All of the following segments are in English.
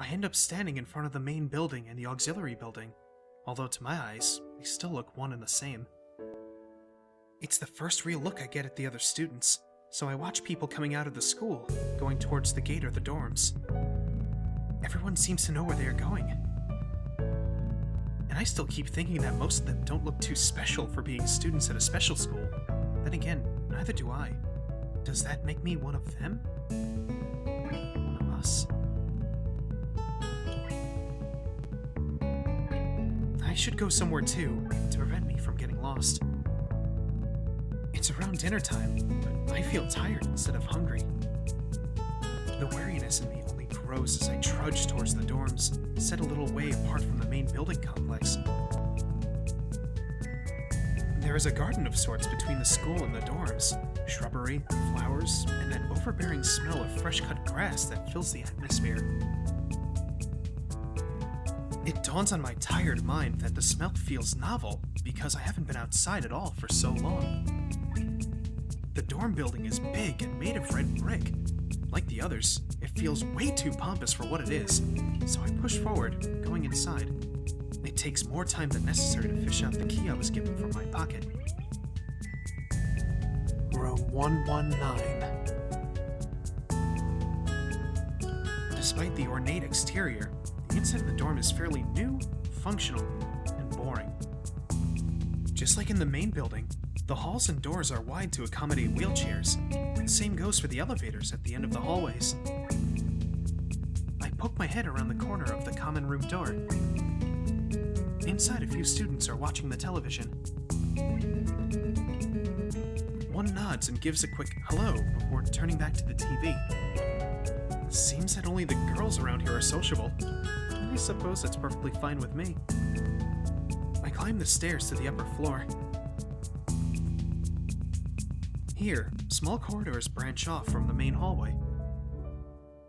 I end up standing in front of the main building and the auxiliary building, although to my eyes, they still look one and the same. It's the first real look I get at the other students, so I watch people coming out of the school, going towards the gate or the dorms. Everyone seems to know where they are going. And I still keep thinking that most of them don't look too special for being students at a special school. Then again, neither do I. Does that make me one of them? One of us? I should go somewhere too, to prevent me from getting lost. It's around dinner time, but I feel tired instead of hungry. The wariness in me only grows as I trudge towards the dorms, set a little way apart from the main building complex. There is a garden of sorts between the school and the dorms. Shrubbery, flowers, and that overbearing smell of fresh-cut grass that fills the atmosphere. It dawns on my tired mind that the smell feels novel because I haven't been outside at all for so long. The dorm building is big and made of red brick. Like the others, it feels way too pompous for what it is, so I push forward, going inside. It takes more time than necessary to fish out the key I was given from my pocket. Room 119. Despite the ornate exterior, the inside of the dorm is fairly new, functional, and boring. Just like in the main building, the halls and doors are wide to accommodate wheelchairs. The same goes for the elevators at the end of the hallways. I poke my head around the corner of the common room door. Inside, a few students are watching the television. One nods and gives a quick hello before turning back to the TV. Seems that only the girls around here are sociable. I suppose that's perfectly fine with me. I climb the stairs to the upper floor. Here, small corridors branch off from the main hallway.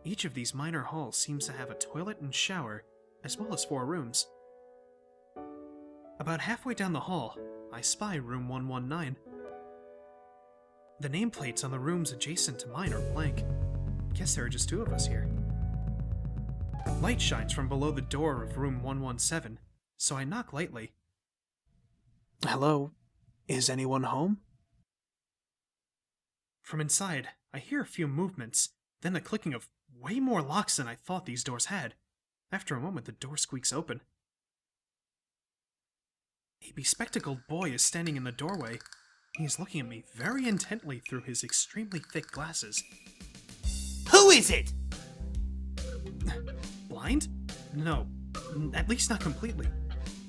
Each of these minor halls seems to have a toilet and shower, as well as 4 rooms. About halfway down the hall, I spy room 119. The nameplates on the rooms adjacent to mine are blank. Guess there are just 2 of us here. Light shines from below the door of room 117, so I knock lightly. Hello? Is anyone home? From inside, I hear a few movements, then the clicking of way more locks than I thought these doors had. After a moment, the door squeaks open. A bespectacled boy is standing in the doorway. He is looking at me very intently through his extremely thick glasses. Who is it? Blind? No, at least not completely.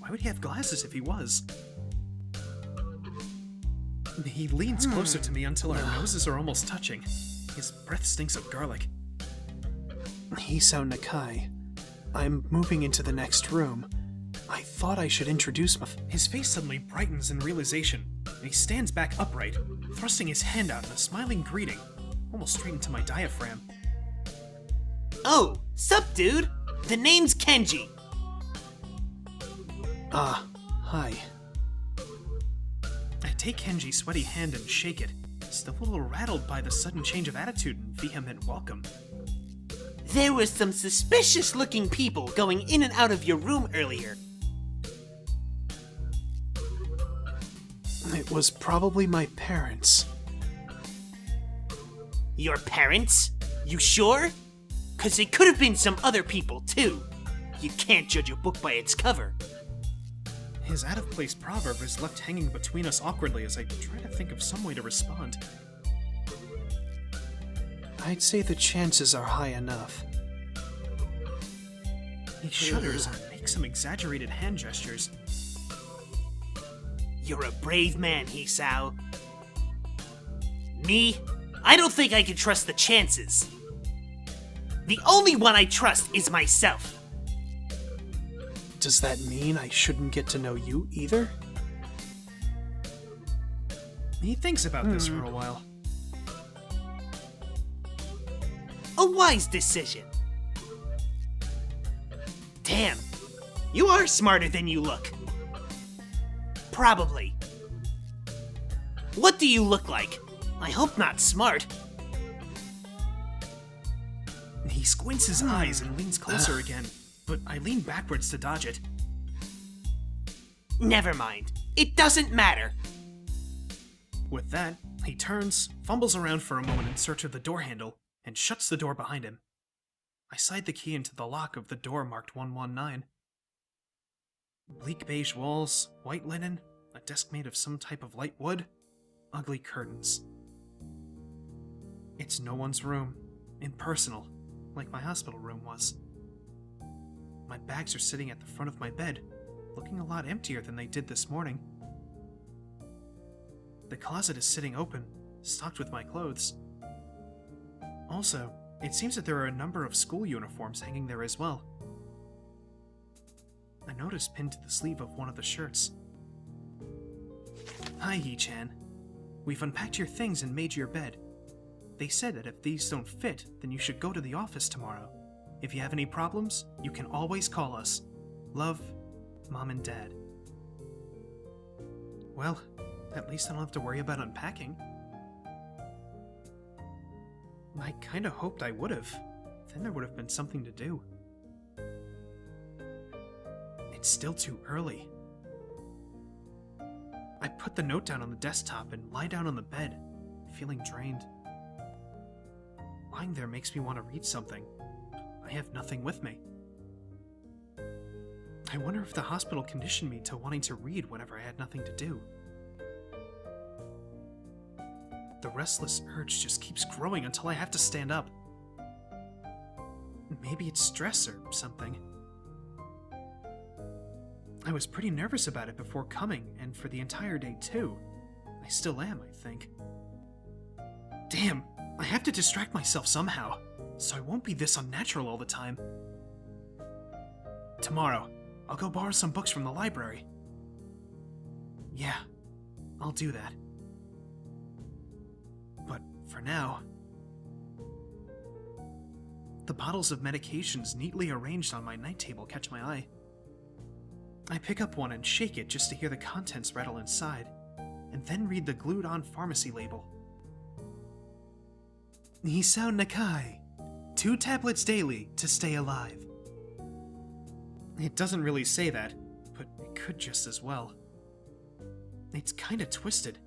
Why would he have glasses if he was? He leans closer to me until our noses are almost touching. His breath stinks of garlic. Hisao Nakai. I'm moving into the next room. I thought I should introduce myself. His face suddenly brightens in realization, and he stands back upright, thrusting his hand out in a smiling greeting, almost straight into my diaphragm. Oh, sup, dude? The name's Kenji. Hi. I take Kenji's sweaty hand and shake it, still a little rattled by the sudden change of attitude and vehement welcome. There were some suspicious-looking people going in and out of your room earlier. It was probably my parents. Your parents? You sure? 'Cause it could have been some other people, too. You can't judge a book by its cover. His out-of-place proverb is left hanging between us awkwardly as I try to think of some way to respond. I'd say the chances are high enough. He shudders and makes some exaggerated hand gestures. You're a brave man, Hisao. Me? I don't think I can trust the chances. The only one I trust is myself. Does that mean I shouldn't get to know you either? He thinks about this for a while. A wise decision. Damn, you are smarter than you look. Probably. What do you look like? I hope not smart. He He squints his eyes and leans closer again, but I lean backwards to dodge it. Never mind. It doesn't matter. With that, he turns, fumbles around for a moment in search of the door handle, and shuts the door behind him. I slide the key into the lock of the door marked 119. Bleak beige walls, white linen, a desk made of some type of light wood, ugly curtains. It's no one's room, impersonal, like my hospital room was. My bags are sitting at the front of my bed, looking a lot emptier than they did this morning. The closet is sitting open, stocked with my clothes. Also, it seems that there are a number of school uniforms hanging there as well. A note is pinned to the sleeve of one of the shirts. Hi, Hee-chan. We've unpacked your things and made your bed. They said that if these don't fit, then you should go to the office tomorrow. If you have any problems, you can always call us. Love, Mom and Dad. Well, at least I don't have to worry about unpacking. I kinda hoped I would've. Then there would've been something to do. It's still too early. I put the note down on the desktop and lie down on the bed, feeling drained. Lying there makes me want to read something. I have nothing with me. I wonder if the hospital conditioned me to wanting to read whenever I had nothing to do. The restless urge just keeps growing until I have to stand up. Maybe it's stress or something. I was pretty nervous about it before coming, and for the entire day too. I still am, I think. Damn, I have to distract myself somehow, so I won't be this unnatural all the time. Tomorrow, I'll go borrow some books from the library. Yeah, I'll do that. But for now... The bottles of medications neatly arranged on my night table catch my eye. I pick up one and shake it just to hear the contents rattle inside, and then read the glued-on pharmacy label. Hisao Nakai. 2 tablets daily to stay alive. It doesn't really say that, but it could just as well. It's kinda twisted,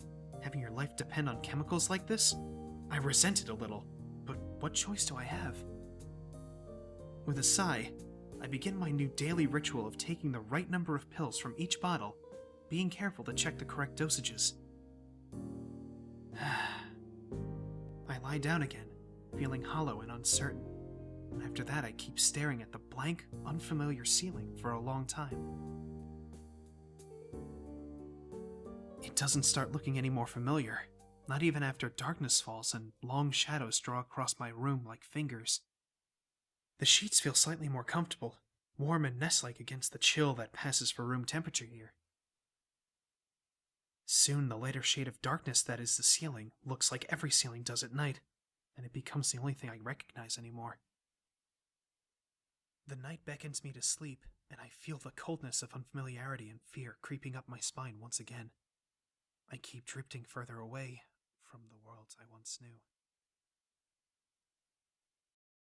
having your life depend on chemicals like this. I resent it a little, but what choice do I have? With a sigh, I begin my new daily ritual of taking the right number of pills from each bottle, being careful to check the correct dosages. I lie down again, feeling hollow and uncertain, and after that I keep staring at the blank, unfamiliar ceiling for a long time. It doesn't start looking any more familiar, not even after darkness falls and long shadows draw across my room like fingers. The sheets feel slightly more comfortable, warm and nest-like against the chill that passes for room temperature here. Soon the lighter shade of darkness that is the ceiling looks like every ceiling does at night, and it becomes the only thing I recognize anymore. The night beckons me to sleep, and I feel the coldness of unfamiliarity and fear creeping up my spine once again. I keep drifting further away from the worlds I once knew.